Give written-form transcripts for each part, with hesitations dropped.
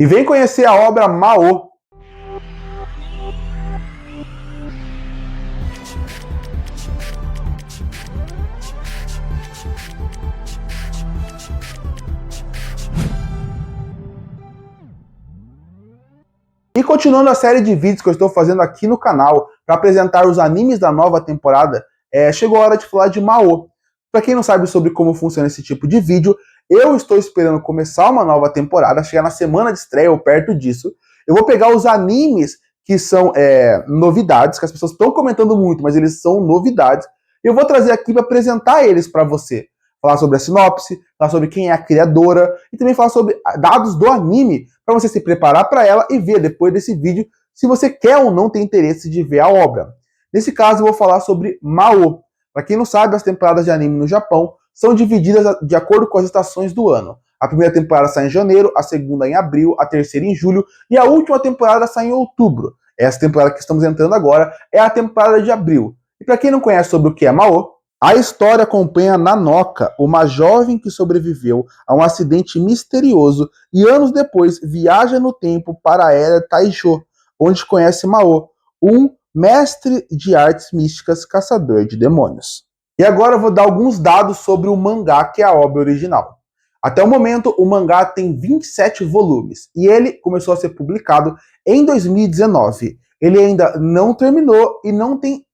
E vem conhecer a obra Mao. E continuando a série de vídeos que eu estou fazendo aqui no canal para apresentar os animes da nova temporada, chegou a hora de falar de Mao. Para quem não sabe sobre como funciona esse tipo de vídeo, eu estou esperando começar uma nova temporada, chegar na semana de estreia ou perto disso. Eu vou pegar os animes que são novidades, que as pessoas estão comentando muito, mas eles são novidades. E eu vou trazer aqui para apresentar eles para você. Falar sobre a sinopse, falar sobre quem é a criadora e também falar sobre dados do anime para você se preparar para ela e ver depois desse vídeo se você quer ou não ter interesse de ver a obra. Nesse caso eu vou falar sobre Mao. Para quem não sabe, as temporadas de anime no Japão são divididas de acordo com as estações do ano. A primeira temporada sai em janeiro, a segunda em abril, a terceira em julho e a última temporada sai em outubro. Essa temporada que estamos entrando agora é a temporada de abril. E para quem não conhece sobre o que é Mao, a história acompanha Nanoka, uma jovem que sobreviveu a um acidente misterioso e anos depois viaja no tempo para a era Taisho, onde conhece Mao, um mestre de artes místicas caçador de demônios. E agora eu vou dar alguns dados sobre o mangá, que é a obra original. Até o momento, o mangá tem 27 volumes e ele começou a ser publicado em 2019. Ele ainda não terminou e não tem,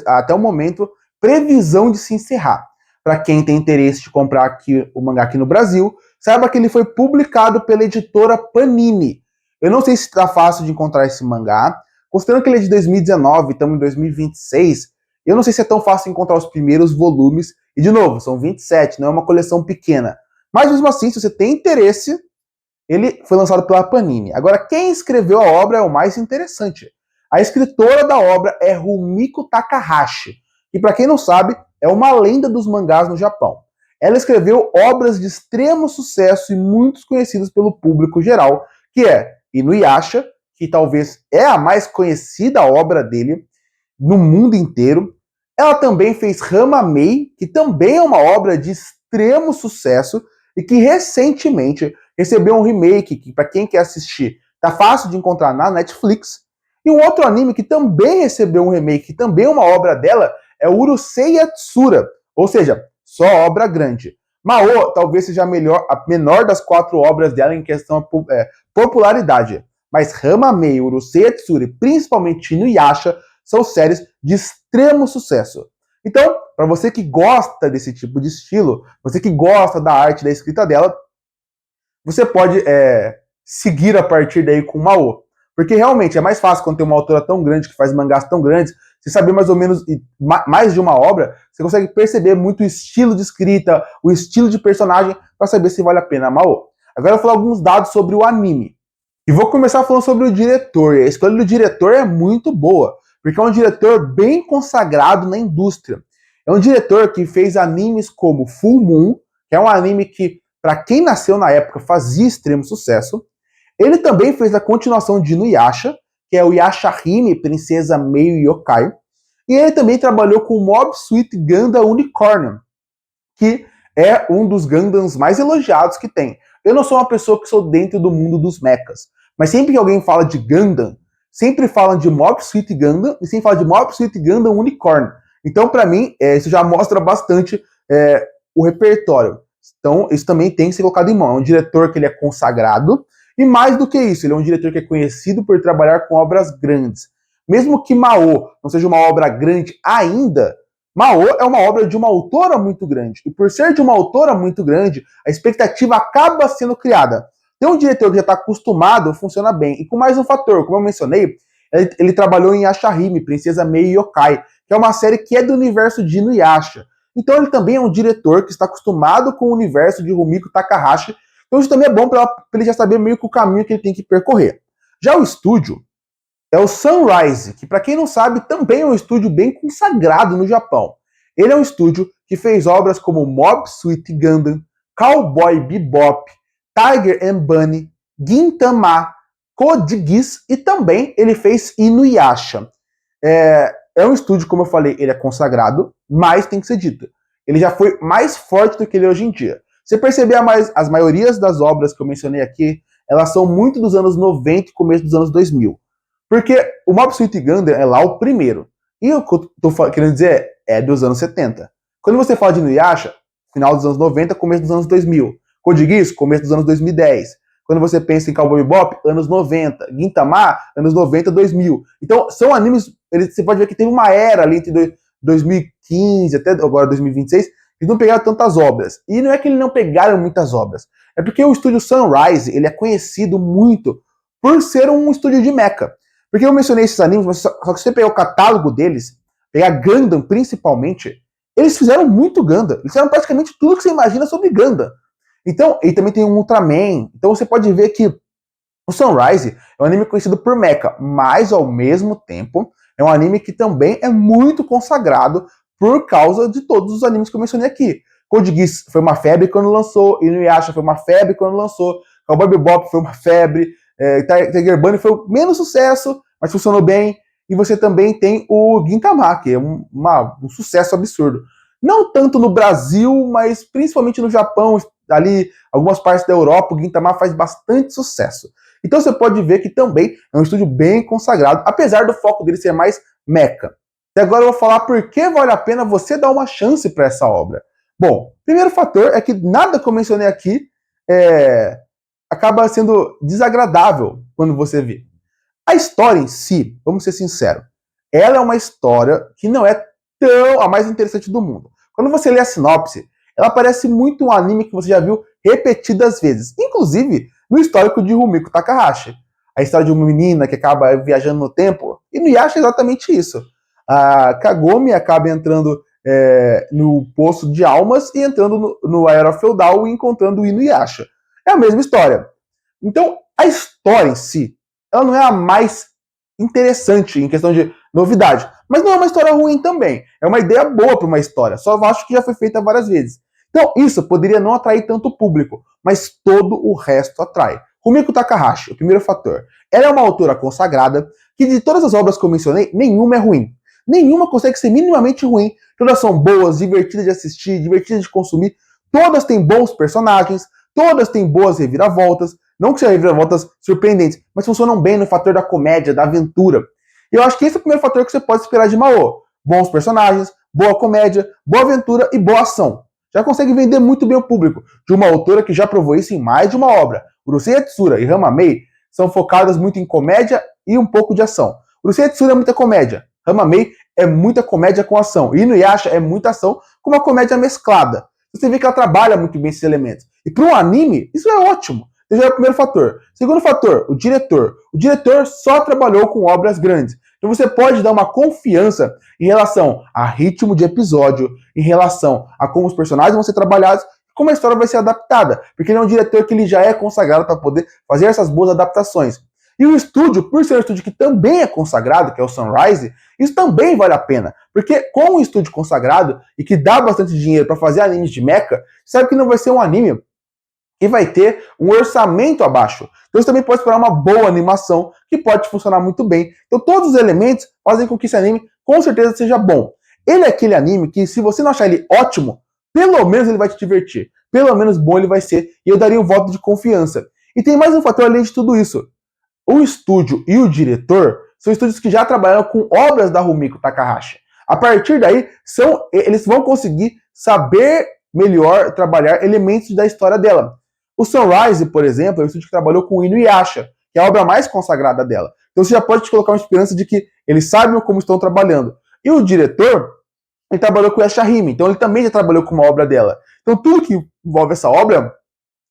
até o momento, previsão de se encerrar. Para quem tem interesse de comprar o mangá aqui no Brasil, saiba que ele foi publicado pela editora Panini. Eu não sei se está fácil de encontrar esse mangá. Considerando que ele é de 2019, estamos em 2026, eu não sei se é tão fácil encontrar os primeiros volumes. E, de novo, são 27, não é uma coleção pequena. Mas, mesmo assim, se você tem interesse, ele foi lançado pela Panini. Agora, quem escreveu a obra é o mais interessante. A escritora da obra é Rumiko Takahashi. E para quem não sabe, é uma lenda dos mangás no Japão. Ela escreveu obras de extremo sucesso e muito conhecidas pelo público geral, que é Inuyasha, que talvez é a mais conhecida obra dele no mundo inteiro. Ela também fez Rama-mei, que também é uma obra de extremo sucesso e que recentemente recebeu um remake, que para quem quer assistir, tá fácil de encontrar na Netflix. E um outro anime que também recebeu um remake, que também é uma obra dela, é o Urusei Yatsura, ou seja, só obra grande. Mao talvez seja a menor das 4 obras dela em questão de popularidade, mas Rama-mei, Urusei Yatsura e principalmente Inuyasha são séries de extremo sucesso. Então, para você que gosta desse tipo de estilo, você que gosta da arte, da escrita dela, você pode seguir a partir daí com Mao. Porque realmente é mais fácil quando tem uma autora tão grande, que faz mangás tão grandes, você saber mais ou menos mais de uma obra, você consegue perceber muito o estilo de escrita, o estilo de personagem, para saber se vale a pena Mao. Agora eu vou falar alguns dados sobre o anime. E vou começar falando sobre o diretor. A escolha do diretor é muito boa, porque é um diretor bem consagrado na indústria. É um diretor que fez animes como Full Moon, que é um anime que, para quem nasceu na época, fazia extremo sucesso. Ele também fez a continuação de Inuyasha, que é o Yashahime, Princesa Meio Yokai. E ele também trabalhou com Mob Suit Gundam Unicorn, que é um dos Gundams mais elogiados que tem. Eu não sou uma pessoa que sou dentro do mundo dos mechas, mas sempre que alguém fala de Gundam, sempre falam de Mob Suit Gundam e sempre fala de Mob Suit Gundam Unicorn. Então, para mim, isso já mostra bastante o repertório. Então, isso também tem que ser colocado em mão. É um diretor que ele é consagrado, e mais do que isso, ele é um diretor que é conhecido por trabalhar com obras grandes. Mesmo que Mao não seja uma obra grande ainda, Mao é uma obra de uma autora muito grande. E por ser de uma autora muito grande, a expectativa acaba sendo criada. Tem um diretor que já está acostumado, funciona bem. E com mais um fator, como eu mencionei, ele trabalhou em Yashahime, Princesa Meio Yokai, que é uma série que é do universo de Inuyasha. Então ele também é um diretor que está acostumado com o universo de Rumiko Takahashi. Então isso também é bom para ele já saber meio que o caminho que ele tem que percorrer. Já o estúdio é o Sunrise, que para quem não sabe também é um estúdio bem consagrado no Japão. Ele é um estúdio que fez obras como Mob Suit Gundam, Cowboy Bebop, Tiger and Bunny, Gintama, Code Geass e também ele fez Inuyasha. É um estúdio, como eu falei, ele é consagrado, mas tem que ser dito, ele já foi mais forte do que ele é hoje em dia. Você perceber as maiorias das obras que eu mencionei aqui, elas são muito dos anos 90 e começo dos anos 2000. Porque o Mob Psycho Gundam é lá o primeiro. E o que eu tô querendo dizer é dos anos 70. Quando você fala de Inuyasha, final dos anos 90, começo dos anos 2000. Code Geass, começo dos anos 2010. Quando você pensa em Cowboy Bebop, anos 90. Gintama, anos 90, 2000. Então, são animes, você pode ver que teve uma era ali entre 2015 até agora 2026, eles não pegaram tantas obras. E não é que eles não pegaram muitas obras. É porque o estúdio Sunrise, ele é conhecido muito por ser um estúdio de mecha. Porque eu mencionei esses animes, mas só que se você pegar o catálogo deles, pegar Gundam principalmente, eles fizeram muito Gundam. Eles fizeram praticamente tudo que você imagina sobre Gundam. Então, e também tem um Ultraman. Então você pode ver que o Sunrise é um anime conhecido por mecha, mas ao mesmo tempo é um anime que também é muito consagrado por causa de todos os animes que eu mencionei aqui. Code Geass foi uma febre quando lançou, Inuyasha foi uma febre quando lançou, Cowboy Bebop foi uma febre, Tiger Bunny foi menos sucesso, mas funcionou bem. E você também tem o Gintama, que é um sucesso absurdo. Não tanto no Brasil, mas principalmente no Japão, ali algumas partes da Europa, o Gintama faz bastante sucesso. Então você pode ver que também é um estúdio bem consagrado, apesar do foco dele ser mais mecha. E agora eu vou falar por que vale a pena você dar uma chance para essa obra. Bom, primeiro fator é que nada que eu mencionei aqui acaba sendo desagradável quando você vê. A história em si, vamos ser sinceros, ela é uma história que não é tão a mais interessante do mundo. Quando você lê a sinopse, ela parece muito um anime que você já viu repetidas vezes, inclusive no histórico de Rumiko Takahashi. A história de uma menina que acaba viajando no tempo, e no Yasha é exatamente isso. A Kagome acaba entrando no Poço de Almas e entrando no Era Feudal e encontrando o Inuyasha. É a mesma história. Então, a história em si, ela não é a mais interessante em questão de novidade, mas não é uma história ruim também. É uma ideia boa para uma história, só acho que já foi feita várias vezes. Então, isso poderia não atrair tanto público, mas todo o resto atrai. Rumiko Takahashi, o primeiro fator. Ela é uma autora consagrada, que de todas as obras que eu mencionei, nenhuma é ruim. Nenhuma consegue ser minimamente ruim. Todas são boas, divertidas de assistir, divertidas de consumir. Todas têm bons personagens, todas têm boas reviravoltas. Não que sejam reviravoltas surpreendentes, mas funcionam bem no fator da comédia, da aventura. E eu acho que esse é o primeiro fator que você pode esperar de Mao. Bons personagens, boa comédia, boa aventura e boa ação. Já consegue vender muito bem o público, de uma autora que já provou isso em mais de uma obra. Urusei Yatsura e Hamamei são focadas muito em comédia e um pouco de ação. Urusei Yatsura é muita comédia, Hamamei é muita comédia com ação, e Inuyasha é muita ação com uma comédia mesclada. Você vê que ela trabalha muito bem esses elementos. E para um anime, isso é ótimo. Esse é o primeiro fator. Segundo fator, o diretor. O diretor só trabalhou com obras grandes. Então você pode dar uma confiança em relação a ritmo de episódio, em relação a como os personagens vão ser trabalhados, como a história vai ser adaptada. Porque ele é um diretor que ele já é consagrado para poder fazer essas boas adaptações. E o estúdio, por ser um estúdio que também é consagrado, que é o Sunrise, isso também vale a pena. Porque com um estúdio consagrado e que dá bastante dinheiro para fazer animes de mecha, sabe que não vai ser um anime e vai ter um orçamento abaixo. Então você também pode esperar uma boa animação, que pode funcionar muito bem. Então todos os elementos fazem com que esse anime, com certeza, seja bom. Ele é aquele anime que, se você não achar ele ótimo, pelo menos ele vai te divertir. Pelo menos bom ele vai ser. E eu daria um voto de confiança. E tem mais um fator além de tudo isso. O estúdio e o diretor são estúdios que já trabalharam com obras da Rumiko Takahashi. A partir daí, eles vão conseguir saber melhor trabalhar elementos da história dela. O Sunrise, por exemplo, é um estúdio que trabalhou com o Inuyasha, que é a obra mais consagrada dela. Então você já pode te colocar uma esperança de que eles sabem como estão trabalhando. E o diretor, ele trabalhou com Yashahime, então ele também já trabalhou com uma obra dela. Então tudo que envolve essa obra,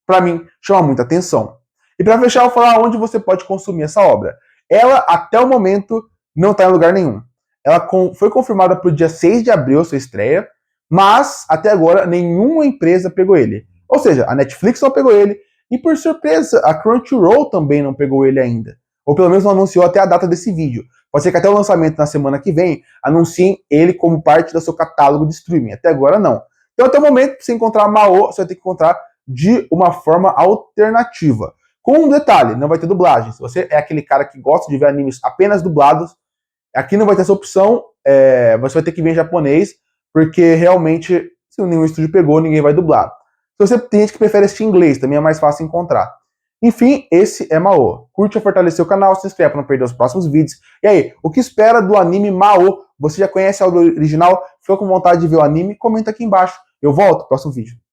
para mim, chama muita atenção. E para fechar, eu vou falar onde você pode consumir essa obra. Ela, até o momento, não está em lugar nenhum. Ela foi confirmada para o dia 6 de abril, a sua estreia, mas até agora nenhuma empresa pegou ele. Ou seja, a Netflix não pegou ele, e por surpresa, a Crunchyroll também não pegou ele ainda. Ou pelo menos não anunciou até a data desse vídeo. Pode ser que até o lançamento na semana que vem anunciem ele como parte do seu catálogo de streaming. Até agora não. Então até o momento, para você encontrar Mao, você vai ter que encontrar de uma forma alternativa. Com um detalhe, não vai ter dublagem. Se você é aquele cara que gosta de ver animes apenas dublados, aqui não vai ter essa opção, você vai ter que ver em japonês, porque realmente, se nenhum estúdio pegou, ninguém vai dublar. Se você tem gente que prefere assistir em inglês, também é mais fácil encontrar. Enfim, esse é Mao. Curte e fortalecer o canal, se inscreve para não perder os próximos vídeos. E aí, o que espera do anime Mao? Você já conhece a obra original? Ficou com vontade de ver o anime? Comenta aqui embaixo. Eu volto no próximo vídeo.